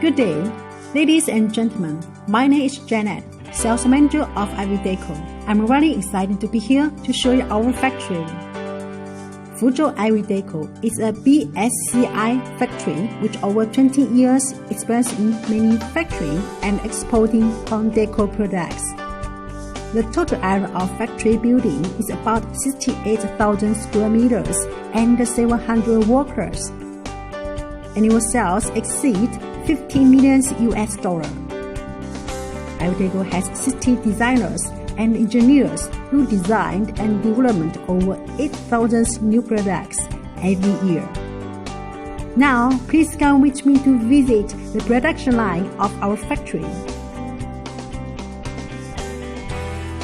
Good day, ladies and gentlemen. My name is Janet, sales manager of IVYDECO. I'm really excited to be here to show you our factory. Fuzhou IVYDECO is a BSCI factory with over 20 years experience in manufacturing and exporting home decor products. The total area of factory building is about 68,000 square meters and 700 workers. Annual sales exceed $15 million. IVYDECO has 60 designers and engineers who designed and developed over 8,000 new products every year. Now, please come with me to visit the production line of our factory.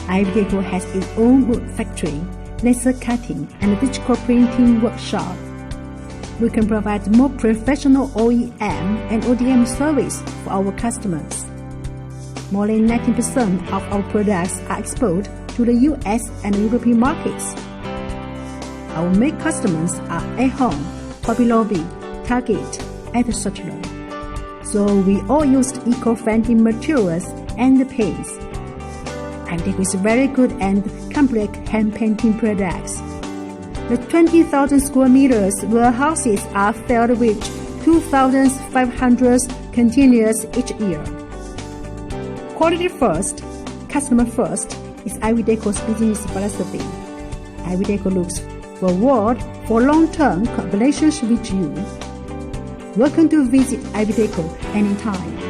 IVYDECO has its own wood factory, laser cutting, and digital printing workshop. We can provide more professional OEM and ODM service for our customers. More than 90% of our products are exported to the US and European markets. Our main customers are at home, Hobby Lobby, Target, etc. So we all use eco-friendly materials and paints. IVYDECO is very good and complex hand painting products. The 20,000 square meters warehouses are filled with 2,500 containers each year. Quality first, customer first is IVYDECO's business philosophy. IVYDECO looks forward for long-term collaborations with you. Welcome to visit IVYDECO anytime.